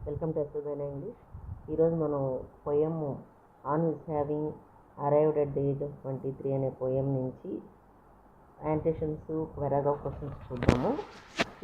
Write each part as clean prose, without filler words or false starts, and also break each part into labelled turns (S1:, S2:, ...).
S1: Welcome to ఎస్ఎల్బైనా English. ఈరోజు మనం poem on his having arrived at the age of 23 అనే poem నుంచి యాంటేషన్స్, paragraph questions చూద్దాము.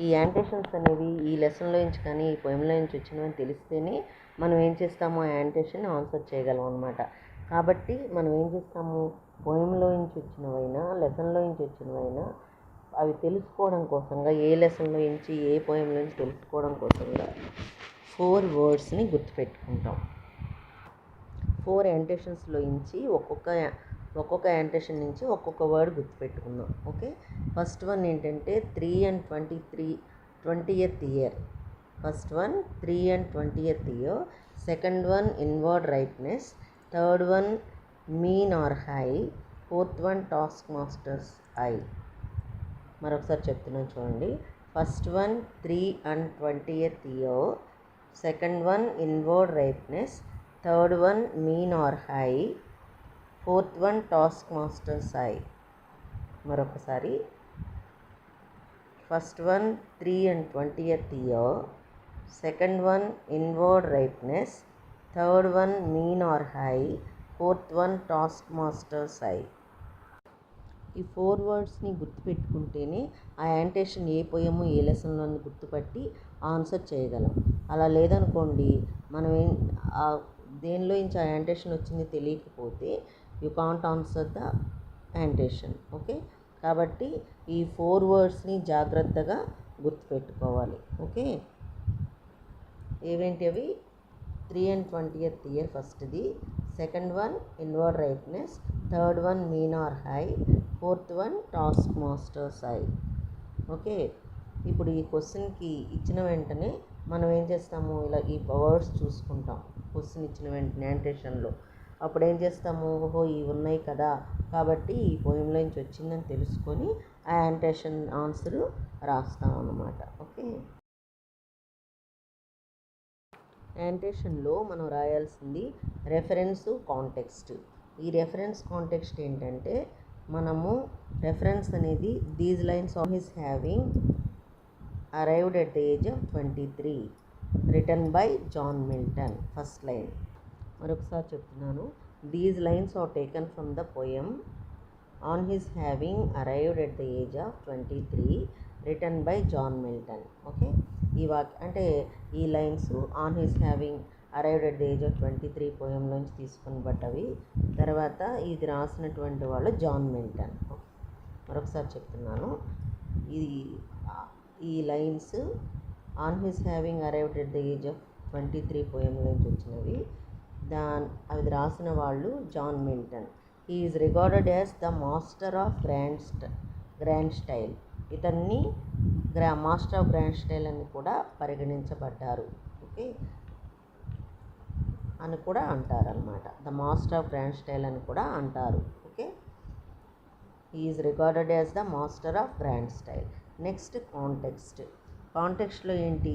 S1: ఈ యాంటేషన్స్ అనేవి ఈ లెసన్లో నుంచి కానీ ఈ పోయంలో నుంచి వచ్చినవని తెలిస్తేనే మనం ఏం చేస్తాము, ఆ యాంటేషన్ ఆన్సర్ చేయగలం అనమాట. కాబట్టి మనం ఏం చేస్తాము, పోయంలో నుంచి వచ్చినవైనా లెసన్లో నుంచి వచ్చినవైనా అవి తెలుసుకోవడం కోసంగా, ఏ లెసన్లో నుంచి ఏ పోయంలో నుంచి తెలుసుకోవడం కోసంగా 4 వర్డ్స్ని గుర్తుపెట్టుకుంటాం. 4 యాంటేషన్స్లో నుంచి ఒక్కొక్క యాంటేషన్ నుంచి ఒక్కొక్క వర్డ్ గుర్తుపెట్టుకుందాం. ఓకే, ఫస్ట్ వన్ ఏంటంటే 3 and 20th year. First one 3 and 20th year. Second one inward righteousness. Third one mean or high. Fourth one taskmaster's eye. మరొకసారి చెప్తున్నాను చూడండి. First one 3 and 20th year. Second one inward righteousness. Third one mean or high. Fourth one taskmaster's eye. మరొకసారి. First one 3 and 20th year. Second one inward righteousness. Third one mean or high. Fourth one taskmaster's eye. ఈ 4 వర్డ్స్ని గుర్తుపెట్టుకుంటేనే ఆ యాంటేషన్ ఏ పోయము ఏ లెసన్లో గుర్తుపట్టి answer చేయగలం. అలా లేదనుకోండి, మనం దేనిలో నుంచి ఆ యాంటేషన్ వచ్చింది తెలియకపోతే యూ కాంట్ ఆన్సర్ ద యాంటేషన్. ఓకే, కాబట్టి ఈ 4 వర్డ్స్ని జాగ్రత్తగా గుర్తుపెట్టుకోవాలి. ఓకే, ఏవేంటి అవి? 3 and 20th year ఫస్ట్ది. Second one inward righteousness. Third one mean or high. Fourth one taskmaster's eye. Okay, ఇప్పుడు ఈ క్వశ్చన్కి ఇచ్చిన వెంటనే మనం ఏం చేస్తాము, ఇలా ఈ వర్డ్స్ చూసుకుంటాం. క్వశ్చన్ ఇచ్చిన వెంటనే యాంటేషన్లో అప్పుడు ఏం చేస్తాము, ఓహో ఇవి ఉన్నాయి కదా, కాబట్టి ఈ పోయంలో నుంచి వచ్చిందని తెలుసుకొని ఆ యాంటేషన్ ఆన్సర్ రాస్తాం అన్నమాట. ఓకే, యాంటేషన్లో మనం రాయాల్సింది రెఫరెన్సు, కాంటెక్స్ట్. ఈ రెఫరెన్స్ కాంటెక్స్ట్ ఏంటంటే, మనము రెఫరెన్స్ అనేది these lines on his having arrived at the age of 23 written by John Milton. First line మరొకసారి చెప్తున్నాను. These lines are taken from the poem on his having arrived at the age of 23 written by John Milton. Okay, అంటే ఈ lines on his having arrived at the age of 23 పోయంలోంచి తీసుకుని బట్టవి. తర్వాత ఇది రాసినటువంటి వాళ్ళు జాన్ మిల్టన్. మరొకసారి చెప్తున్నాను, ఈ lines on his having arrived at the age of 23 పోయంలోంచి వచ్చినవి. అది రాసిన వాళ్ళు John Milton. He is regarded as the master of grand style. ఇతన్ని మాస్టర్ ఆఫ్ గ్రాండ్ స్టైల్ అని కూడా పరిగణించబడ్డారు. ఓకే, అని కూడా అంటారు అన్నమాట. The master of grand style అని కూడా అంటారు. Okay, he is regarded as the master of grand style. Next context. కాంటెక్స్ట్లో ఏంటి,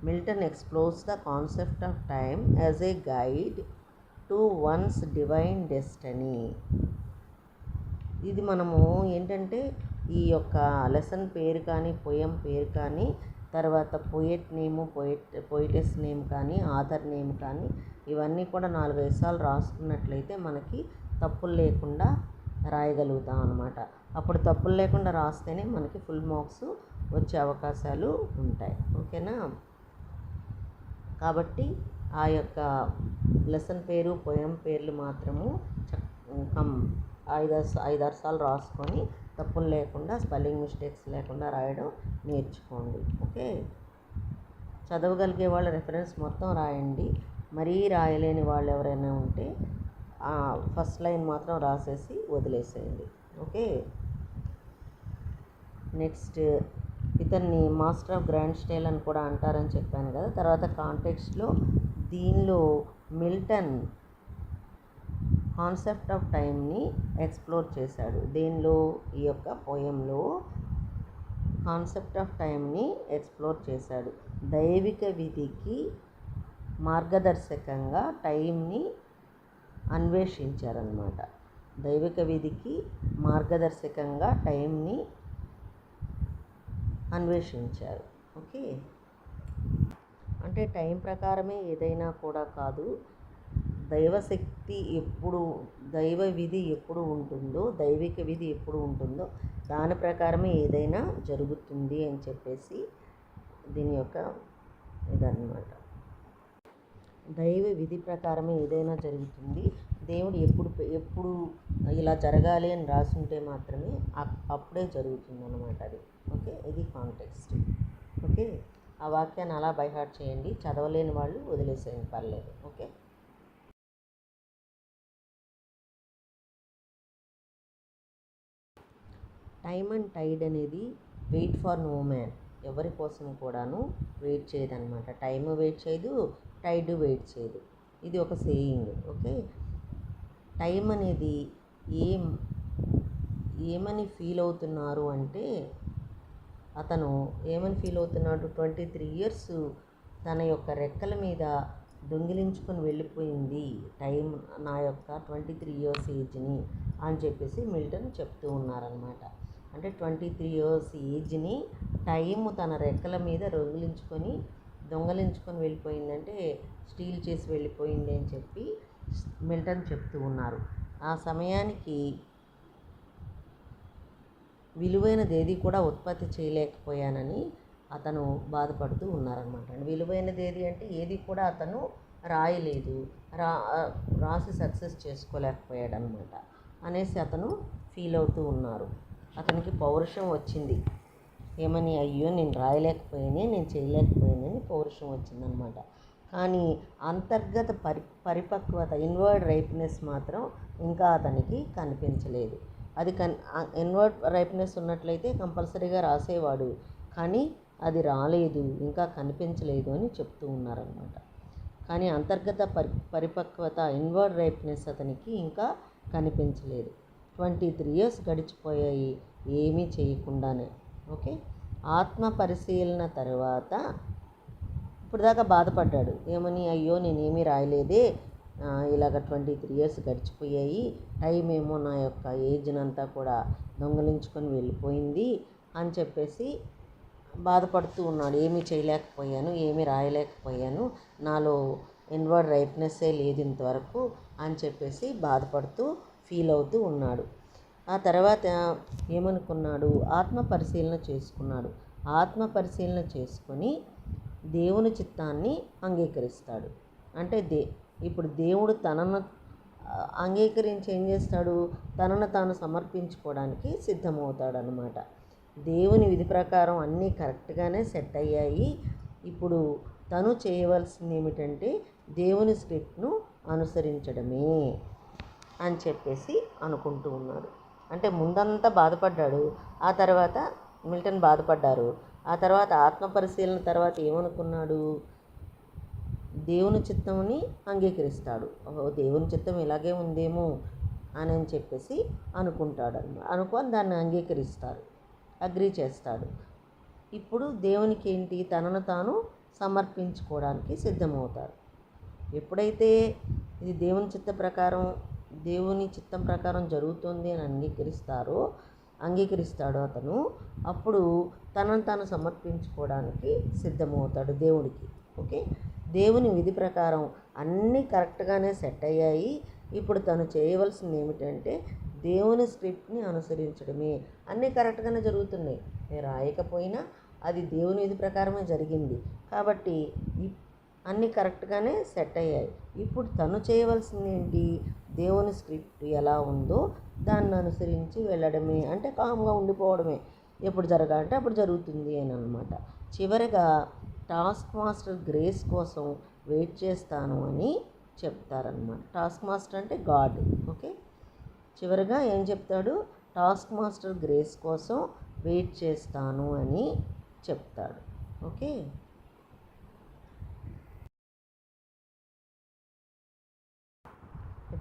S1: Milton explores the concept of time as a guide to once divine destiny. ఇది మనము ఏంటంటే, ఈ యొక్క లెసన్ పేరు కానీ, పోయం పేరు కానీ, తర్వాత పోయెట్ నేము, పోయిటెస్ నేమ్ కానీ, ఆథర్ నేమ్ కానీ, ఇవన్నీ కూడా 4-5 సార్లు రాసుకున్నట్లయితే మనకి తప్పులు లేకుండా రాయగలుగుతాం అన్నమాట. అప్పుడు తప్పులు లేకుండా రాస్తేనే మనకి ఫుల్ మార్క్స్ వచ్చే అవకాశాలు ఉంటాయి. ఓకేనా, కాబట్టి ఆ యొక్క లెసన్ పేరు, పోయం పేర్లు మాత్రము 5-6 సార్లు రాసుకొని తప్పులు లేకుండా, స్పెల్లింగ్ మిస్టేక్స్ లేకుండా రాయడం నేర్చుకోండి. ఓకే, చదవగలిగే వాళ్ళు రెఫరెన్స్ మొత్తం రాయండి. మరీ రాయలేని వాళ్ళు ఎవరైనా ఉంటే ఫస్ట్ లైన్ మాత్రం రాసేసి వదిలేసేయండి. ఓకే, నెక్స్ట్ ఇతన్ని మాస్టర్ ఆఫ్ గ్రాండ్ స్టైల్ అని కూడా అంటారని చెప్పాను కదా. తర్వాత కాంటెక్స్ట్లో దీనిలో మిల్టన్ కాన్సెప్ట్ ఆఫ్ టైంని ఎక్స్ప్లోర్ చేశాడు. దేనిలో, ఈ యొక్క పోయంలో కాన్సెప్ట్ ఆఫ్ టైంని ఎక్స్ప్లోర్ చేశాడు. దైవిక విధికి మార్గదర్శకంగా టైంని అన్వేషించారన్నమాట. దైవిక విధికి మార్గదర్శకంగా టైంని అన్వేషించారు. ఓకే, అంటే టైం ప్రకారమే ఏదైనా కూడా కాదు. దైవశక్తి ఎప్పుడు, దైవ విధి ఎప్పుడు ఉంటుందో, దైవిక విధి ఎప్పుడు ఉంటుందో దాని ప్రకారమే ఏదైనా జరుగుతుంది అని చెప్పేసి దీని యొక్క ఇదన్నమాట. దైవ విధి ప్రకారమే ఏదైనా జరుగుతుంది. దేవుడు ఎప్పుడు ఇలా జరగాలి అని రాసుంటే మాత్రమే అప్పుడే జరుగుతుంది అన్నమాట అది. ఓకే, ఇది కాంటెక్స్ట్. ఓకే, ఆ వాక్యాన్ని అలా బైహార్ట్ చేయండి. చదవలేని వాళ్ళు వదిలేసేయండి, పర్లేదు. ఓకే, టైమ్ అండ్ టైడ్ అనేది వెయిట్ ఫర్ నో మ్యాన్, ఎవరి కోసం కూడాను వెయిట్ చేయదన్నమాట. టైమ్ వెయిట్ చేయదు, టైడ్ వెయిట్ చేయదు. ఇది ఒక సేయింగ్. ఓకే, టైం అనేది ఏమని ఫీల్ అవుతున్నారు అంటే, అతను ఏమని ఫీల్ అవుతున్నాడు, 23 years తన యొక్క రెక్కల మీద దొంగిలించుకొని వెళ్ళిపోయింది టైం, నా యొక్క 23 years ఏజ్ని అని చెప్పేసి మిల్టన్ చెప్తూ ఉన్నారనమాట. అంటే 23 years ఏజ్ని టైం తన రెక్కల మీద దొంగలించుకొని వెళ్ళిపోయిందంటే స్టీల్ చేసి వెళ్ళిపోయింది అని చెప్పి మిల్టన్ చెప్తూ ఉన్నారు. ఆ సమయానికి విలువైనది ఏది కూడా ఉత్పత్తి చేయలేకపోయానని అతను బాధపడుతూ ఉన్నారనమాట. విలువైనది ఏది అంటే ఏది కూడా అతను రాయలేదు, రాసి సక్సెస్ చేసుకోలేకపోయాడు అనమాట అనేసి అతను ఫీల్ అవుతూ ఉన్నారు. అతనికి పౌరుషం వచ్చింది. ఏమని, అయ్యో నేను రాయలేకపోయానే, నేను చేయలేకపోయానని పౌరుషం వచ్చిందనమాట. కానీ అంతర్గత పరిపక్వత, ఇన్వర్డ్ రైప్నెస్ మాత్రం ఇంకా అతనికి కనిపించలేదు. అది ఇన్వర్డ్ రైప్నెస్ ఉన్నట్లయితే కంపల్సరీగా రాసేవాడు, కానీ అది రాలేదు, ఇంకా కనిపించలేదు అని చెప్తూ ఉన్నారనమాట. కానీ అంతర్గత పరిపక్వత, ఇన్వర్డ్ రైప్నెస్ అతనికి ఇంకా కనిపించలేదు. 23 years గడిచిపోయాయి ఏమీ చేయకుండానే. ఓకే, ఆత్మ పరిశీలన తర్వాత ఇప్పుడు దాకా బాధపడ్డాడు. ఏమని, అయ్యో నేనేమీ రాయలేదే, ఇలాగ 23 years గడిచిపోయాయి, టైం ఏమో నా యొక్క ఏజ్నంతా కూడా దొంగలించుకొని వెళ్ళిపోయింది అని చెప్పేసి బాధపడుతూ ఉన్నాడు. ఏమీ చేయలేకపోయాను, ఏమీ రాయలేకపోయాను, నాలో ఇన్వర్డ్ రైప్నెస్సే లేదు ఇంతవరకు అని చెప్పేసి బాధపడుతూ ఫీల్ అవుతూ ఉన్నాడు. ఆ తర్వాత ఏమనుకున్నాడు, ఆత్మ పరిశీలన చేసుకున్నాడు. ఆత్మ పరిశీలన చేసుకొని దేవుని చిత్తాన్ని అంగీకరిస్తాడు. అంటే ఇప్పుడు దేవుడు తనను అంగీకరించి ఏం చేస్తాడు, తనను తాను సమర్పించుకోవడానికి సిద్ధమవుతాడనమాట. దేవుని విధి ప్రకారం అన్నీ కరెక్ట్గానే సెట్ అయ్యాయి. ఇప్పుడు తను చేయవలసింది ఏమిటంటే దేవుని స్క్రిప్ట్ను అనుసరించడమే అని చెప్పేసి అనుకుంటూ ఉన్నాడు. అంటే ముందంతా బాధపడ్డాడు, ఆ తర్వాత మిల్టన్ బాధపడ్డారు. ఆ తర్వాత ఆత్మ పరిశీలన తర్వాత ఏమనుకున్నాడు, దేవుని చిత్తంని అంగీకరిస్తాడు. దేవుని చిత్తం ఇలాగే ఉందేమో అని చెప్పేసి అనుకుంటాడు అన్నమాట. అనుకొని దాన్ని అంగీకరిస్తారు, అగ్రీ చేస్తాడు. ఇప్పుడు దేవునికి ఏంటి, తనను తాను సమర్పించుకోవడానికి సిద్ధమవుతారు. ఎప్పుడైతే ఇది దేవుని చిత్తం ప్రకారం జరుగుతుంది అని అంగీకరిస్తాడో అతను, అప్పుడు తనను తాను సమర్పించుకోవడానికి సిద్ధమవుతాడు దేవుడికి. ఓకే, దేవుని విధి ప్రకారం అన్నీ కరెక్ట్గానే సెట్ అయ్యాయి. ఇప్పుడు తను చేయవలసింది ఏమిటంటే దేవుని స్క్రిప్ట్ని అనుసరించడమే. అన్నీ కరెక్ట్గానే జరుగుతున్నాయి, నేను రాయకపోయినా అది దేవుని విధి ప్రకారమే జరిగింది కాబట్టి అన్నీ కరెక్ట్గానే సెట్ అయ్యాయి. ఇప్పుడు తను చేయవలసింది ఏంటి, దేవుని స్క్రిప్ట్ ఎలా ఉందో దాన్ని అనుసరించి వెళ్ళడమే. అంటే కామ్గా ఉండిపోవడమే, ఎప్పుడు జరగాలంటే అప్పుడు జరుగుతుంది అని అన్నమాట. చివరిగా టాస్క్ మాస్టర్ గ్రేస్ కోసం వెయిట్ చేస్తాను అని చెప్తారనమాట. టాస్క్ మాస్టర్ అంటే గాడ్. ఓకే, చివరిగా ఏం చెప్తాడు, టాస్క్ మాస్టర్ గ్రేస్ కోసం వెయిట్ చేస్తాను అని చెప్తాడు. ఓకే,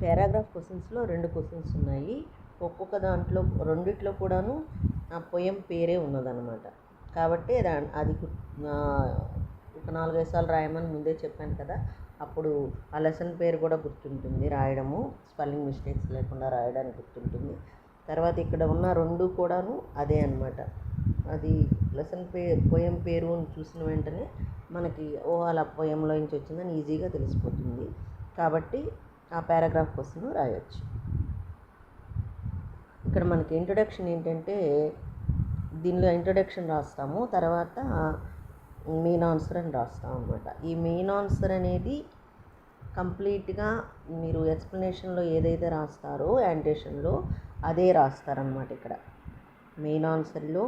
S1: పారాగ్రాఫ్ క్వశ్చన్స్లో 2 క్వశ్చన్స్ ఉన్నాయి. ఒక్కొక్క దాంట్లో రెండిట్లో కూడాను ఆ పొయం పేరే ఉన్నదన్నమాట. కాబట్టి అది ఒక 4-5 సార్లు రాయమని ముందే చెప్పాను కదా, అప్పుడు ఆ లెసన్ పేరు కూడా గుర్తుంటుంది, రాయడము స్పెల్లింగ్ మిస్టేక్స్ లేకుండా రాయడానికి గుర్తుంటుంది. తర్వాత ఇక్కడ ఉన్న 2 కూడాను అదే అన్నమాట. అది లెసన్ పోయం పేరు అని చూసిన వెంటనే మనకి అలా పోయంలో నుంచి వచ్చిందని ఈజీగా తెలిసిపోతుంది. కాబట్టి ఆ పారాగ్రాఫ్ క్వశ్చన్ రాయొచ్చు. ఇక్కడ మనకి ఇంట్రొడక్షన్ ఏంటంటే దీనిలో ఇంట్రొడక్షన్ రాస్తాము, తర్వాత మెయిన్ ఆన్సర్ అని రాస్తాం అనమాట. ఈ మెయిన్ ఆన్సర్ అనేది కంప్లీట్గా మీరు ఎక్స్ప్లెనేషన్లో ఏదైతే రాస్తారో యాంటేషన్లో అదే రాస్తారనమాట. ఇక్కడ మెయిన్ ఆన్సర్లో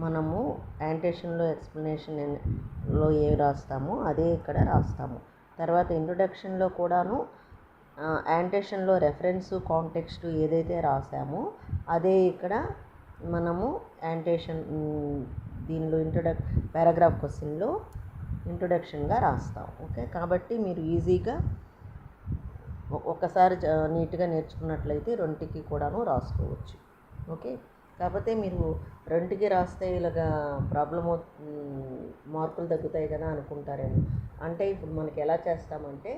S1: మనము యాంటేషన్లో ఎక్స్ప్లెనేషన్లో ఏవి రాస్తామో అదే ఇక్కడ రాస్తాము. తర్వాత ఇంట్రొడక్షన్లో కూడాను యాంటేషన్లో రెఫరెన్స్ కాంటెక్స్ట్ ఏదైతే రాసామో అదే ఇక్కడ మనము యాంటేషన్ దీనిలో పారాగ్రాఫ్ క్వశ్చన్లో ఇంట్రొడక్షన్గా రాస్తాం. ఓకే, కాబట్టి మీరు ఈజీగా ఒకసారి నీట్గా నేర్చుకున్నట్లయితే రెండుకి కూడాను రాసుకోవచ్చు. ఓకే, కాకపోతే మీరు రెండుకి రాస్తే ఇలాగా ప్రాబ్లం మార్కులు తగ్గుతాయి కదా అనుకుంటారేమో. అంటే ఇప్పుడు మనకి ఎలా చేస్తామంటే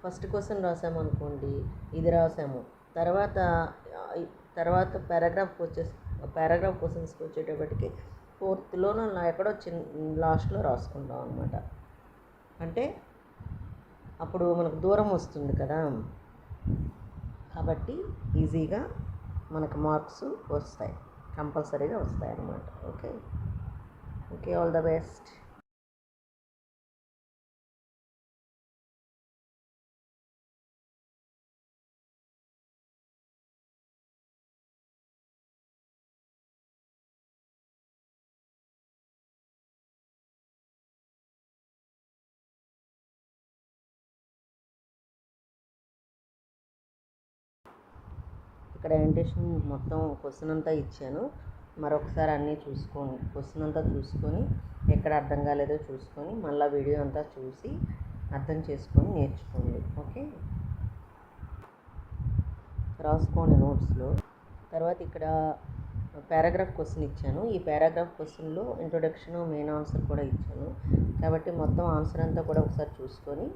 S1: ఫస్ట్ క్వశ్చన్ రాసామనుకోండి, ఇది రాసాము, తర్వాత పారాగ్రాఫ్ క్వశ్చన్స్కి వచ్చేటప్పటికి ఫోర్త్లో ఎక్కడో లాస్ట్లో రాసుకుంటాం అనమాట. అంటే అప్పుడు మనకు దూరం వస్తుంది కదా, కాబట్టి ఈజీగా మనకు మార్క్స్ వస్తాయి, కంపల్సరీగా వస్తాయి అన్నమాట. Okay, all the best. ఇక్కడ యాంటేషన్ మొత్తం క్వశ్చన్ అంతా ఇచ్చాను, మరొకసారి అన్నీ క్వశ్చన్ అంతా చూసుకొని ఎక్కడ అర్థం కాలేదో చూసుకొని మళ్ళీ వీడియో అంతా చూసి అర్థం చేసుకొని నేర్చుకోండి. ఓకే, రాసుకోండి నోట్స్లో. తర్వాత ఇక్కడ పారాగ్రాఫ్ క్వశ్చన్ ఇచ్చాను, ఈ పారాగ్రాఫ్ క్వశ్చన్లో ఇంట్రొడక్షన్ మెయిన్ ఆన్సర్ కూడా ఇచ్చాను. కాబట్టి మొత్తం ఆన్సర్ అంతా కూడా ఒకసారి చూసుకొని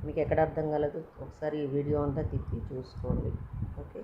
S1: మీకు ఎక్కడ అర్థం కాలేదో ఒకసారి ఈ వీడియో అంతా తిప్పి చూసుకోండి. ఓకే.